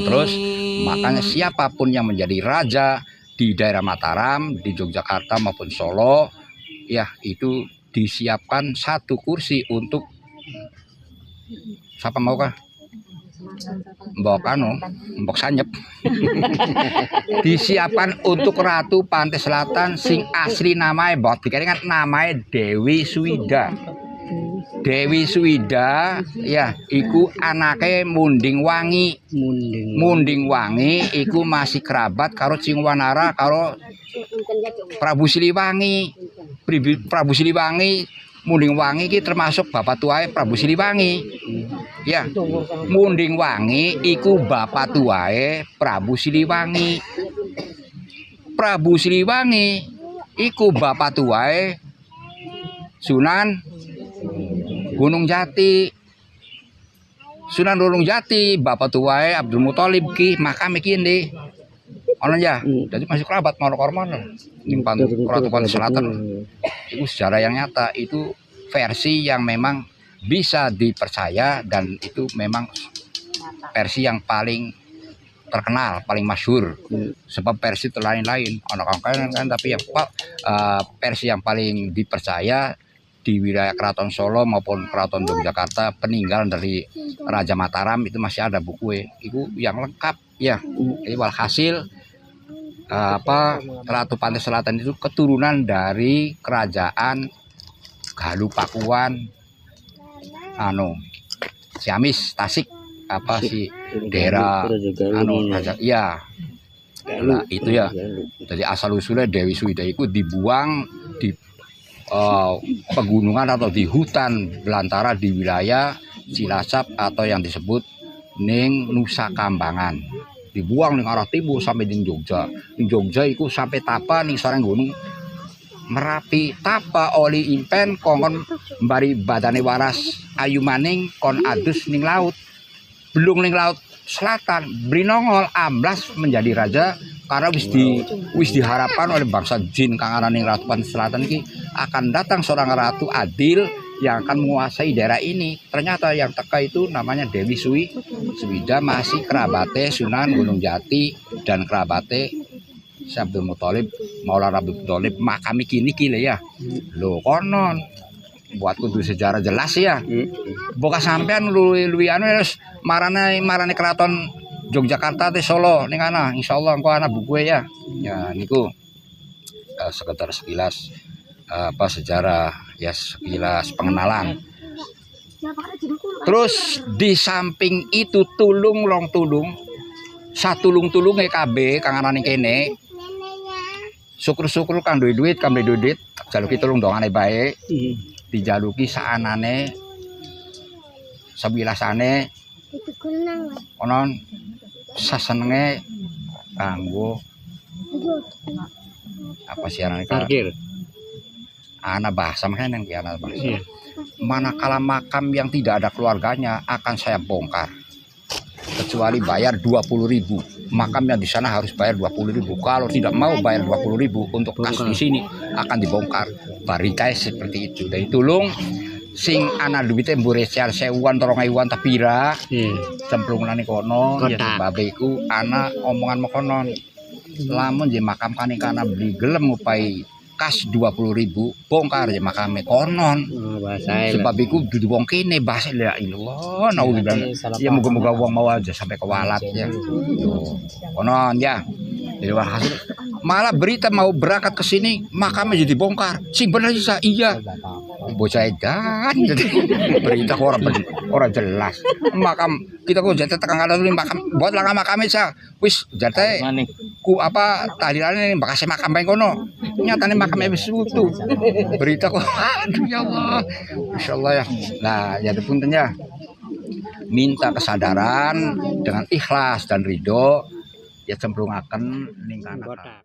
Terus makanya siapapun yang menjadi raja di daerah Mataram, di Yogyakarta maupun Solo, ya itu disiapkan satu kursi untuk siapa mau kah? Mbok Sanyep. Disiapkan untuk Ratu Pantai Selatan sing asli namanya bot dikira namanya Dewi Suwida. Dewi Suwida ya iku anake Munding Wangi. Munding Wangi iku masih kerabat karo Cingwanara karo Prabu Siliwangi. Prabu Siliwangi Munding Wangi iki termasuk bapak tuae Prabu Siliwangi. Ya, Munding Wangi iku bapak tuae Prabu Siliwangi. Prabu Siliwangi iku bapak tuae Sunan Gunung Jati. Sunan Gunung Jati bapak tuae Abdul Muthalib ki makam iki ndi. Ono ya. Jadi masih kerabat mono-mono. Ning Ratu Pantai Selatan. Itu sejarah yang nyata, itu versi yang memang bisa dipercaya dan itu memang versi yang paling terkenal, paling masyhur. Sebab versi lain-lain ono kan tapi ya versi yang paling dipercaya di wilayah Keraton Solo maupun Keraton Yogyakarta, peninggalan dari Raja Mataram itu masih ada buku itu yang lengkap ya. Jadi walhasil Ratu Pantai Selatan itu keturunan dari kerajaan Galuh Pakuan Ciamis Tasik si daerah ya. Nah, itu ya. Jadi asal usulnya Dewi Suwida itu dibuang di pegunungan atau di hutan belantara di wilayah Cilacap atau yang disebut ning Nusa Kambangan. Dibuang ning arah timur sampai di Jogja. Di Jogja itu sampai Tapa ning sareng gunung Merapi. Tapa oli impen kongkon mbari badane waras ayu maning kon adus ning laut. Belum ning laut selatan Brinongol amblas menjadi raja karena wis diharapkan oleh bangsa jin kang ana ning Ratu Pantai Selatan iki akan datang seorang ratu adil yang akan menguasai daerah ini. Ternyata yang teka itu namanya Dewi Suwida, masih kerabate Sunan Gunung Jati dan kerabate Abdul Muthalib, Maulana Abdul Muthalib makam iki ya. Lho konon buat kudu sejarah jelas ya. Boka sampean luwi anu terus marane keraton Yogyakarta te Solo ning ana insyaallah engko ana buku ya. Ya niku sekedar sekilas sejarah ya, sekilas pengenalan. Terus di samping itu tulung satulung KB kang ana ning kene. Syukur-syukur kang duwe duit jaluki tulung dongane bae. Dijaluki saanane sabilasane konon sasenenge kanggo apa siaran parkir ana bahasa makanya yang ana bahasa. Manakala makam yang tidak ada keluarganya akan saya bongkar kecuali bayar 20.000. Makam yang di sana harus bayar 20.000. Kalau tidak mau bayar 20.000 untuk kas di sini akan dibongkar. Baritai seperti itu. Dari tulung sing ana duwite mbure sear 1.000-an 2.000-an tapira. Cemplungane kono ya babeku ana omongan mekonon. Lamun je makam kane kana beli gelem upai kas 20.000 bongkar je makame konon. Sebab iku dudu wong kene bahasa la ilallah naudzubillah. Ya moga-moga wong mau aja sampai ke walat ya. Tuh. Konon ya. Jadi hasil malah berita mau berangkat ke sini makamnya jadi bongkar. Sing bener sisa iya. Bocah edan jadi berita orang jelas. Makam kita kok jate tekan kada makam buat lah makame sa wis jate ku apa tahlilane bakase makam bae kono. Nyatane makame wis utuh. Berita kok aduh ya Allah. Insyaallah ya. Nah, ya punten ya. Minta kesadaran dengan ikhlas dan ridho ya cemplungaken ning kana.